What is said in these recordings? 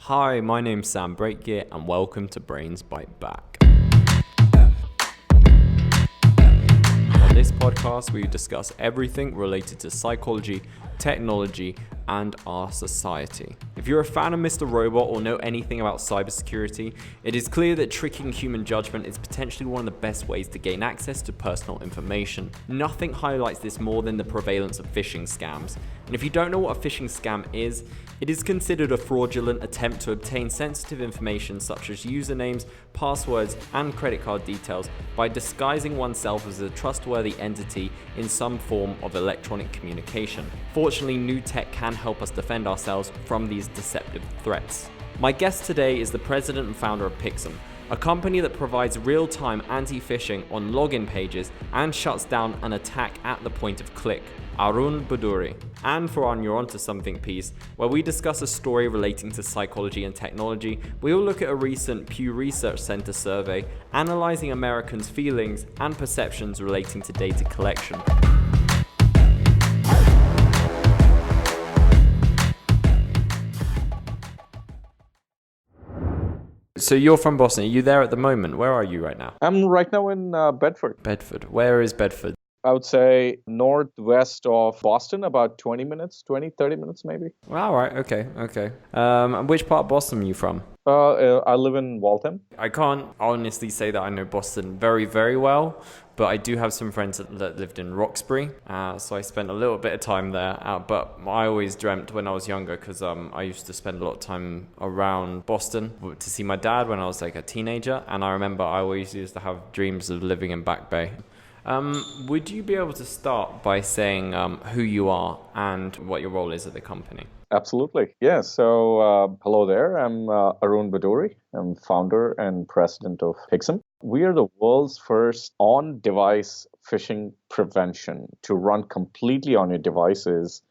Hi, my name's Sam Breakgear and welcome to Brains Bite Back. On this podcast, we discuss everything related to psychology, technology, and our society. If you're a fan of Mr. Robot or know anything about cybersecurity, it is clear that tricking human judgment is potentially one of the best ways to gain access to personal information. Nothing highlights this more than the prevalence of phishing scams. And if you don't know what a phishing scam is, it is considered a fraudulent attempt to obtain sensitive information such as usernames, passwords, and credit card details by disguising oneself as a trustworthy entity in some form of electronic communication. Fortunately, new tech can help us defend ourselves from these deceptive threats. My guest today is the president and founder of Pixm, a company that provides real-time anti-phishing on login pages and shuts down an attack at the point of click. Arun Buduri. And for our Neuron to Something piece, where we discuss a story relating to psychology and technology, we will look at a recent Pew Research Center survey analyzing Americans' feelings and perceptions relating to data collection. So you're from Boston. Are you there at the moment? Where are you right now? I'm right now in Bedford. Bedford. Where is Bedford? I would say northwest of Boston, about 30 minutes maybe. All right. Okay. And which part of Boston are you from? I live in Waltham. I can't honestly say that I know Boston very, very well, but I do have some friends that lived in Roxbury, so I spent a little bit of time there. But I always dreamt when I was younger, because I used to spend a lot of time around Boston to see my dad when I was like a teenager, and I remember I always used to have dreams of living in Back Bay. Would you be able to start by saying who you are and what your role is at the company? Absolutely. Yeah. So hello there. I'm Arun Buduri. I'm founder and president of Pixm. We are the world's first on-device phishing prevention to run completely on your devices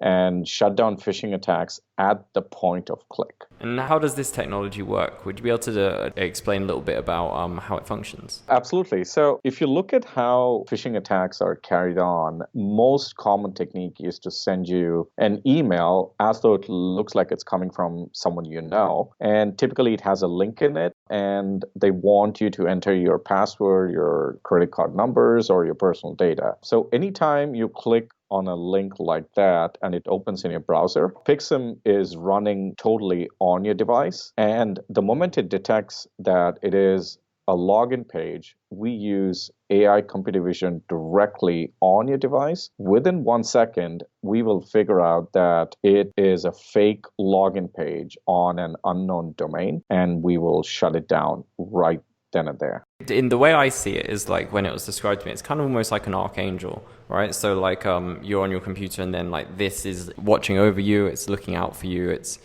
and shut down phishing attacks at the point of click. And how does this technology work? Would you be able to explain a little bit about how it functions? Absolutely. So if you look at how phishing attacks are carried on, most common technique is to send you an email as though it looks like it's coming from someone you know. And typically it has a link in it, and they want you to enter your password, your credit card numbers, or your personal data. So anytime you click on a link like that and it opens in your browser, Pixm is running totally on your device. And the moment it detects that it is a login page, we use AI computer vision directly on your device. Within 1 second, we will figure out that it is a fake login page on an unknown domain, and we will shut it down right then and there. In the way I see it is like when it was described to me, it's kind of almost like an archangel, right? So like you're on your computer and then like this is watching over you, it's looking out for you, it's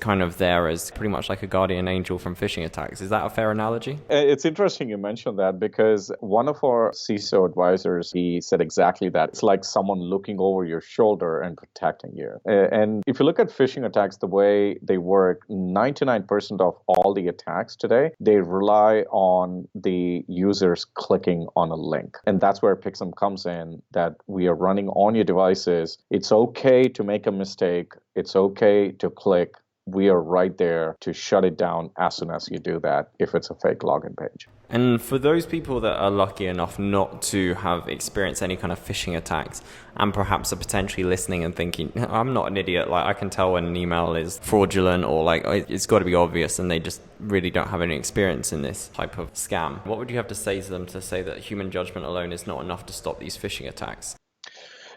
kind of there as pretty much like a guardian angel from phishing attacks. Is that a fair analogy? It's interesting you mentioned that, because one of our CISO advisors, he said exactly that. It's like someone looking over your shoulder and protecting you. And if you look at phishing attacks, the way they work, 99% of all the attacks today, they rely on the users clicking on a link. And that's where Pixm comes in, that we are running on your devices. It's okay to make a mistake. It's okay to click. We are right there to shut it down as soon as you do that, if it's a fake login page. And for those people that are lucky enough not to have experienced any kind of phishing attacks and perhaps are potentially listening and thinking, I'm not an idiot, like I can tell when an email is fraudulent or like it's got to be obvious, and they just really don't have any experience in this type of scam, what would you have to say to them to say that human judgment alone is not enough to stop these phishing attacks?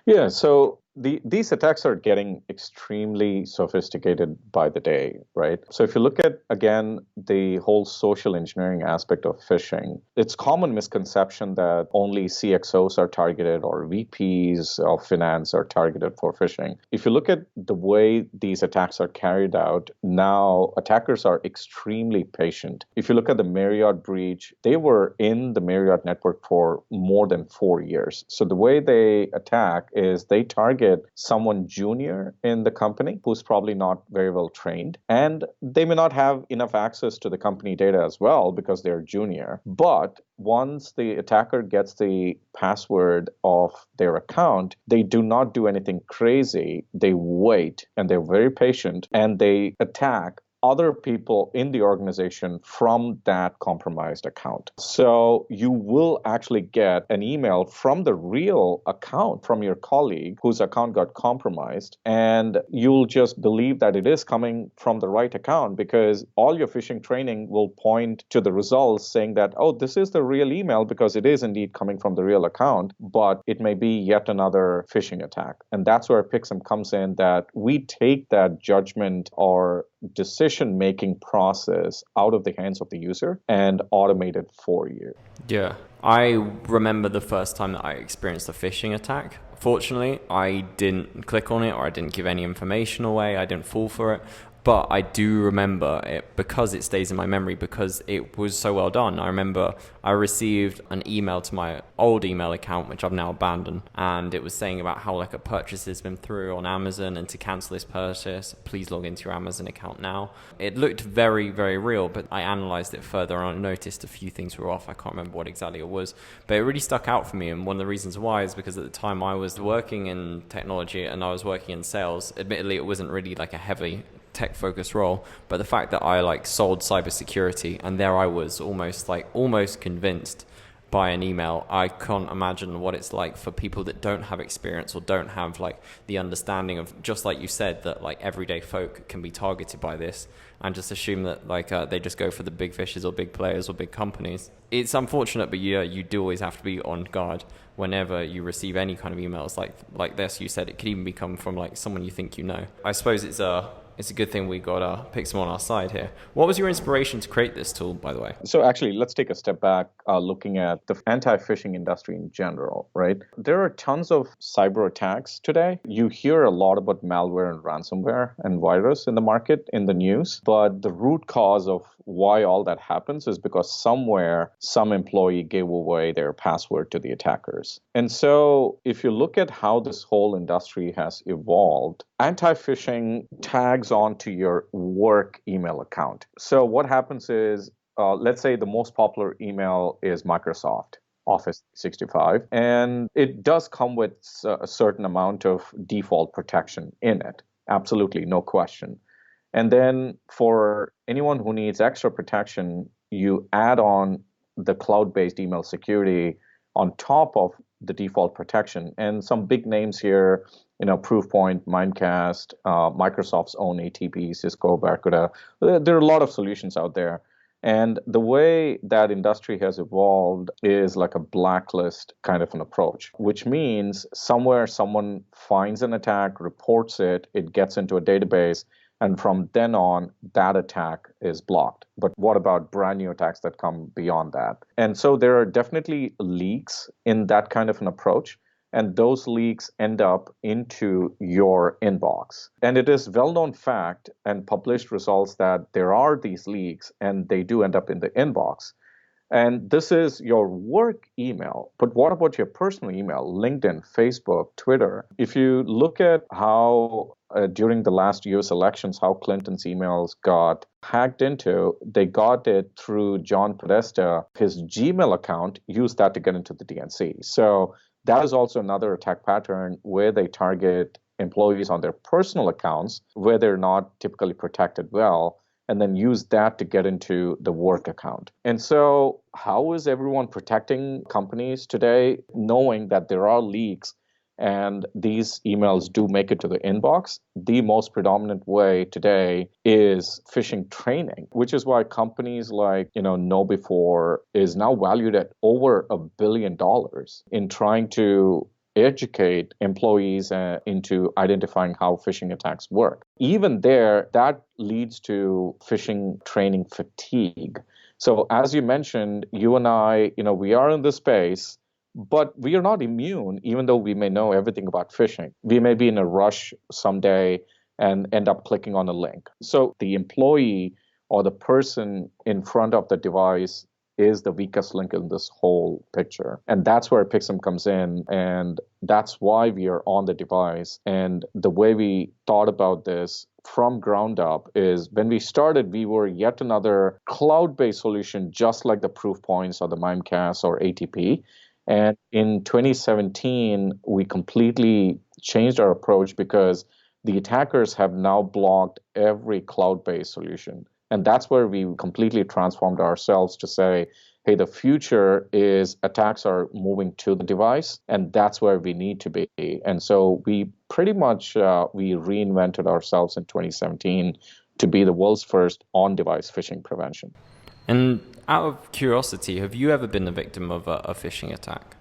Yeah, so these attacks are getting extremely sophisticated by the day, right? So if you look at, again, the whole social engineering aspect of phishing, it's common misconception that only CXOs are targeted or VPs of finance are targeted for phishing. If you look at the way these attacks are carried out, now attackers are extremely patient. If you look at the Marriott breach, they were in the Marriott network for more than 4 years. So the way they attack is they target someone junior in the company who's probably not very well trained, and they may not have enough access to the company data as well because they're junior. But once the attacker gets the password of their account, they do not do anything crazy. They wait, and they're very patient, and they attack other people in the organization from that compromised account. So you will actually get an email from the real account from your colleague whose account got compromised, and you'll just believe that it is coming from the right account because all your phishing training will point to the results saying that, oh, this is the real email because it is indeed coming from the real account, but it may be yet another phishing attack. And that's where Pixm comes in, that we take that judgment or decision-making process out of the hands of the user and automate it for you. Yeah. I remember the first time that I experienced a phishing attack. Fortunately, I didn't click on it or I didn't give any information away. I didn't fall for it. But I do remember it because it stays in my memory because it was so well done. I remember I received an email to my old email account, which I've now abandoned, and it was saying about how like a purchase has been through on Amazon, and to cancel this purchase, please log into your Amazon account now. It looked very, very real, but I analyzed it further on and noticed a few things were off. I can't remember what exactly it was, but it really stuck out for me. And one of the reasons why is because at the time I was working in technology and I was working in sales. Admittedly, it wasn't really like a heavy tech-focused role, but the fact that I like sold cybersecurity, and there I was almost convinced by an email. I can't imagine what it's like for people that don't have experience or don't have like the understanding of, just like you said, that like everyday folk can be targeted by this and just assume that like they just go for the big fishes or big players or big companies. It's unfortunate, but yeah, you do always have to be on guard whenever you receive any kind of emails like this. You said it could even become from like someone you think you know. I suppose it's a good thing we got Pixm on our side here. What was your inspiration to create this tool, by the way? So actually, let's take a step back looking at the anti-phishing industry in general, right? There are tons of cyber attacks today. You hear a lot about malware and ransomware and virus in the market, in the news, but the root cause of why all that happens is because somewhere some employee gave away their password to the attackers. And so if you look at how this whole industry has evolved, anti-phishing tags onto your work email account. So what happens is, let's say the most popular email is Microsoft Office 365, and it does come with a certain amount of default protection in it. Absolutely, no question. And then for anyone who needs extra protection, you add on the cloud-based email security on top of the default protection. And some big names here, Proofpoint, Mimecast, Microsoft's own ATP, Cisco, Barracuda. There are a lot of solutions out there. And the way that industry has evolved is like a blacklist kind of an approach, which means somewhere someone finds an attack, reports it, it gets into a database, and from then on, that attack is blocked. But what about brand new attacks that come beyond that? And so there are definitely leaks in that kind of an approach. And those leaks end up into your inbox. And it is well-known fact and published results that there are these leaks and they do end up in the inbox. And this is your work email. But what about your personal email? LinkedIn, Facebook, Twitter. If you look at how during the last US elections, how Clinton's emails got hacked into, they got it through John Podesta. His Gmail account used that to get into the DNC. So that is also another attack pattern where they target employees on their personal accounts where they're not typically protected well, and then use that to get into the work account. And so how is everyone protecting companies today, knowing that there are leaks and these emails do make it to the inbox? The most predominant way today is phishing training, which is why companies like, KnowBe4 is now valued at over $1 billion in trying to educate employees into identifying how phishing attacks work. Even there, that leads to phishing training fatigue. So as you mentioned, you and I, we are in this space, but we are not immune, even though we may know everything about phishing. We may be in a rush someday and end up clicking on a link. So the employee or the person in front of the device is the weakest link in this whole picture. And that's where Pixm comes in. And that's why we are on the device. And the way we thought about this from ground up is when we started, we were yet another cloud-based solution, just like the Proofpoints or the Mimecast or ATP. And in 2017, we completely changed our approach because the attackers have now blocked every cloud-based solution. And that's where we completely transformed ourselves to say, hey, the future is attacks are moving to the device, and that's where we need to be. And so we pretty much we reinvented ourselves in 2017 to be the world's first on-device phishing prevention. And out of curiosity, have you ever been the victim of a phishing attack?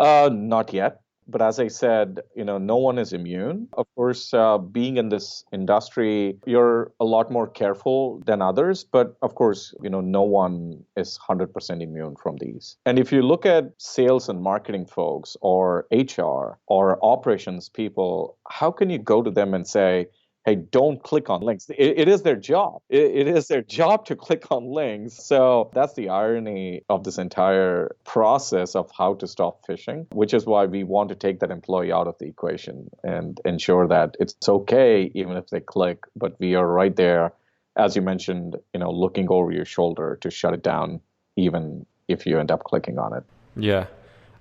Not yet. But as I said, no one is immune. Of course, being in this industry, you're a lot more careful than others. But of course, no one is 100% immune from these. And if you look at sales and marketing folks or HR or operations people, how can you go to them and say, hey, don't click on links? It is their job. It is their job to click on links. So that's the irony of this entire process of how to stop phishing, which is why we want to take that employee out of the equation and ensure that it's okay even if they click, but we are right there, as you mentioned, looking over your shoulder to shut it down, even if you end up clicking on it. Yeah.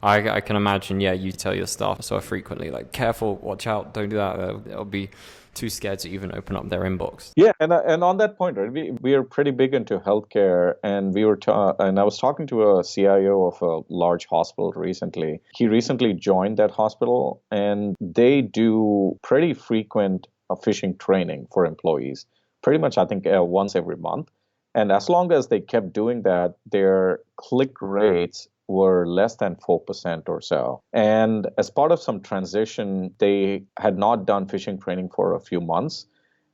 I can imagine, you tell your staff so frequently, like, careful, watch out, don't do that. They'll be too scared to even open up their inbox. Yeah, and on that point, right, we are pretty big into healthcare, and and I was talking to a CIO of a large hospital recently. He recently joined that hospital, and they do pretty frequent phishing training for employees, pretty much, I think, once every month. And as long as they kept doing that, their click rates were less than 4% or so. And as part of some transition, they had not done phishing training for a few months.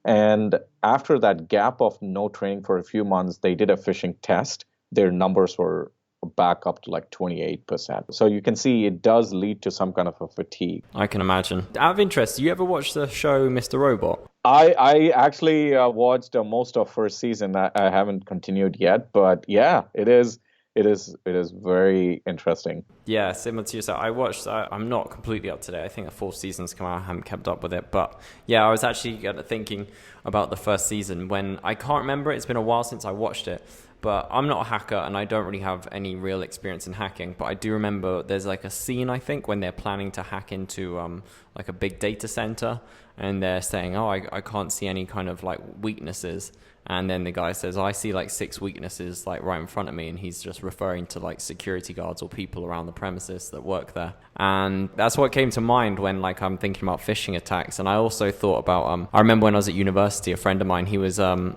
And after that gap of no training for a few months, they did a phishing test. Their numbers were back up to like 28%. So you can see it does lead to some kind of a fatigue. I can imagine. Out of interest, do you ever watch the show Mr. Robot? I actually watched most of first season. I haven't continued yet, but yeah, it is very interesting. Yeah, similar to yourself. I watched, I'm not completely up to date. I think the fourth season's come out. I haven't kept up with it. But yeah, I was actually thinking about the first season when I can't remember it. It's been a while since I watched it. But I'm not a hacker and I don't really have any real experience in hacking. But I do remember there's like a scene, I think, when they're planning to hack into like a big data center. And they're saying, I can't see any kind of like weaknesses. And then the guy says, I see like 6 weaknesses like right in front of me. And he's just referring to like security guards or people around the premises that work there. And that's what came to mind when like I'm thinking about phishing attacks. And I also thought about, I remember when I was at university, a friend of mine, he was a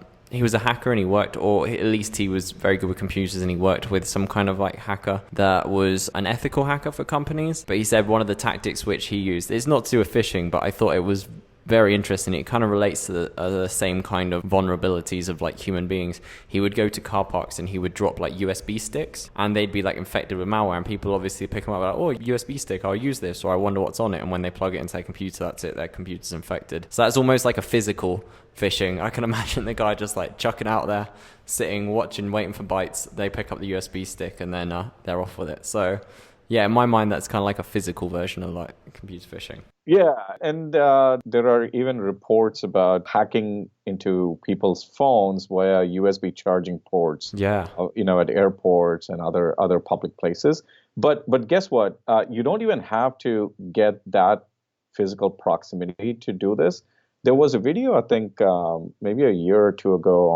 hacker and he worked, or at least he was very good with computers, and he worked with some kind of like hacker that was an ethical hacker for companies. But he said one of the tactics which he used, it's not to do with phishing, but I thought it was very interesting. It kind of relates to the same kind of vulnerabilities of like human beings. He would go to car parks and he would drop like USB sticks and they'd be like infected with malware, and people obviously pick them up like, USB stick, I'll use this, or I wonder what's on it. And when they plug it into their computer, that's it, their computer's infected. So that's almost like a physical phishing. I can imagine the guy just like chucking out there, sitting, watching, waiting for bites. They pick up the USB stick and then they're off with it. So yeah, in my mind, that's kind of like a physical version of like computer phishing. Yeah, and there are even reports about hacking into people's phones via USB charging ports. Yeah, at airports and other public places. But guess what? You don't even have to get that physical proximity to do this. There was a video, I think, maybe a year or two ago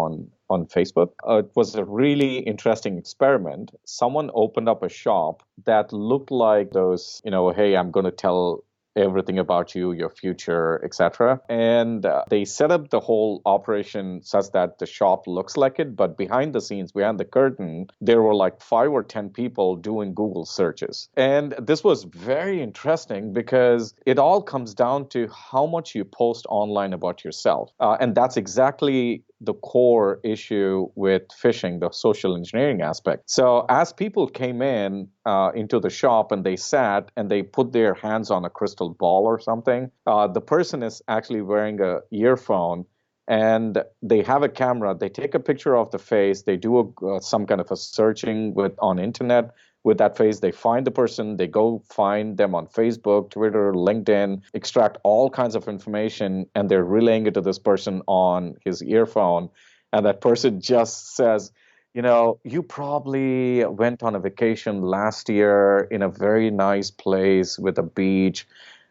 on Facebook. It was a really interesting experiment. Someone opened up a shop that looked like those, hey, I'm going to tell everything about you, your future, etc. And they set up the whole operation such that the shop looks like it, but behind the scenes, behind the curtain, there were like 5 or 10 people doing Google searches. And this was very interesting because it all comes down to how much you post online about yourself. And that's exactly the core issue with phishing, the social engineering aspect. So as people came in into the shop and they sat and they put their hands on a crystal ball or something, the person is actually wearing a earphone and they have a camera. They take a picture of the face. They do some kind of a searching on internet with that face. They find the person. They go find them on Facebook, Twitter, LinkedIn, extract all kinds of information, and they're relaying it to this person on his earphone. And that person just says, you probably went on a vacation last year in a very nice place with a beach.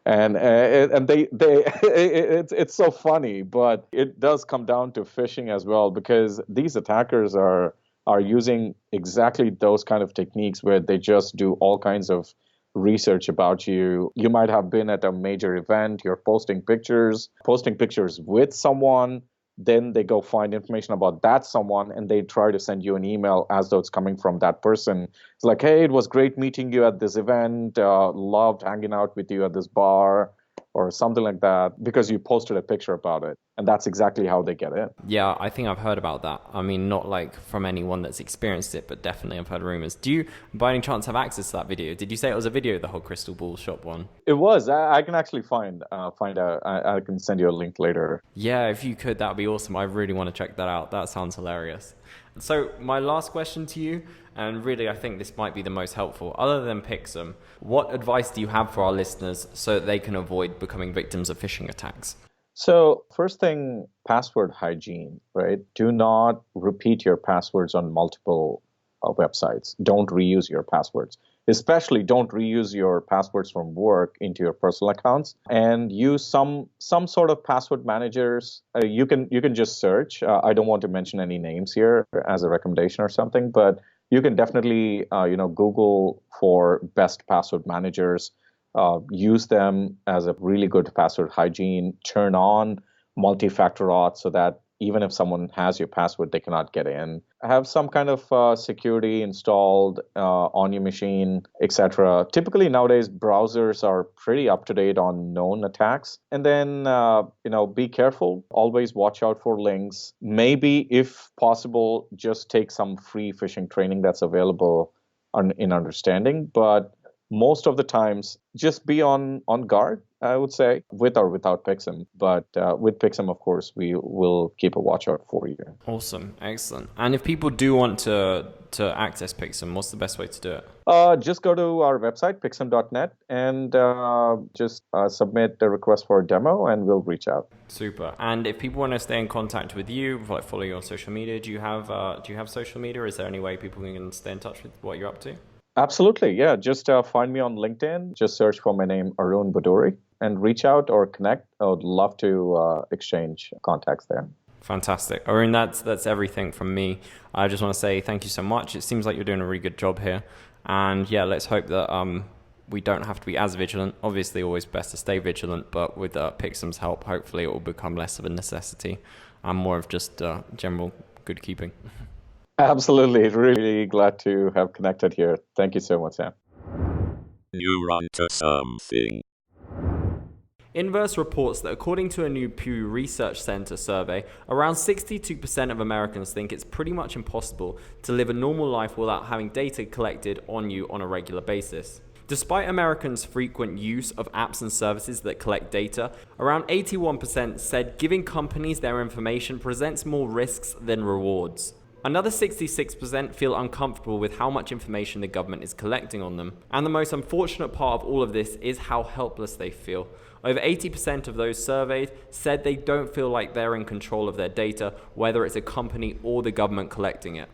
and it's so funny, but it does come down to phishing as well, because these attackers are using exactly those kind of techniques where they just do all kinds of research about you. You might have been at a major event, you're posting pictures with someone, then they go find information about that someone and they try to send you an email as though it's coming from that person. It's like, hey, it was great meeting you at this event, loved hanging out with you at this bar, or something like that, because you posted a picture about it. And that's exactly how they get in. Yeah, I think I've heard about that. I mean, not like from anyone that's experienced it, but definitely I've heard rumors. Do you, by any chance, have access to that video? Did you say it was a video, the whole crystal ball shop one? It was. I can actually find out. I can send you a link later. Yeah, if you could, that would be awesome. I really want to check that out. That sounds hilarious. So my last question to you, and really I think this might be the most helpful, other than Pixm, what advice do you have for our listeners so that they can avoid becoming victims of phishing attacks? So first thing, password hygiene, right? Do not repeat your passwords on multiple websites. Don't reuse your passwords. Especially don't reuse your passwords from work into your personal accounts, and use some sort of password managers. You can just search. I don't want to mention any names here as a recommendation or something, but you can definitely Google for best password managers. Use them as a really good password hygiene. Turn on multi-factor auth so that even if someone has your password, they cannot get in. Have some kind of security installed on your machine, etc. Typically nowadays, browsers are pretty up to date on known attacks. And then, be careful. Always watch out for links. Maybe, if possible, just take some free phishing training that's available in understanding. But most of the times, just be on guard, I would say, with or without Pixm. But with Pixm, of course, we will keep a watch out for you. Awesome. Excellent. And if people do want to access Pixm, what's the best way to do it? Just go to our website, pixm.net, and just submit a request for a demo, and we'll reach out. Super. And if people want to stay in contact with you, like follow you on social media, do you have social media? Is there any way people can stay in touch with what you're up to? Absolutely, yeah. Just find me on LinkedIn. Just search for my name, Arun Buduri, and reach out or connect. I would love to exchange contacts there. Fantastic. Arun, that's everything from me. I just want to say thank you so much. It seems like you're doing a really good job here. And yeah, let's hope that we don't have to be as vigilant. Obviously, always best to stay vigilant, but with Pixm's help, hopefully it will become less of a necessity and more of just general good keeping. Absolutely. Really glad to have connected here. Thank you so much, Sam. Neuron to something. Inverse reports that according to a new Pew Research Center survey, around 62% of Americans think it's pretty much impossible to live a normal life without having data collected on you on a regular basis. Despite Americans' frequent use of apps and services that collect data, around 81% said giving companies their information presents more risks than rewards. Another 66% feel uncomfortable with how much information the government is collecting on them. And the most unfortunate part of all of this is how helpless they feel. Over 80% of those surveyed said they don't feel like they're in control of their data, whether it's a company or the government collecting it.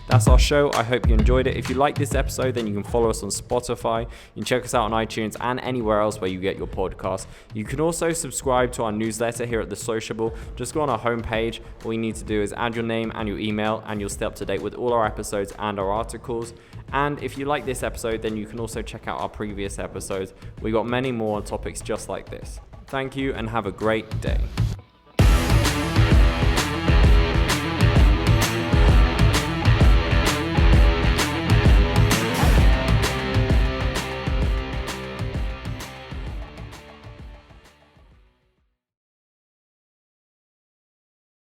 That's our show. I hope you enjoyed it. If you like this episode, then you can follow us on Spotify. You can check us out on iTunes and anywhere else where you get your podcast. You can also subscribe to our newsletter here at The Sociable. Just go on our homepage. All you need to do is add your name and your email, and you'll stay up to date with all our episodes and our articles. And if you like this episode, then you can also check out our previous episodes. We got many more topics just like this. Thank you and have a great day.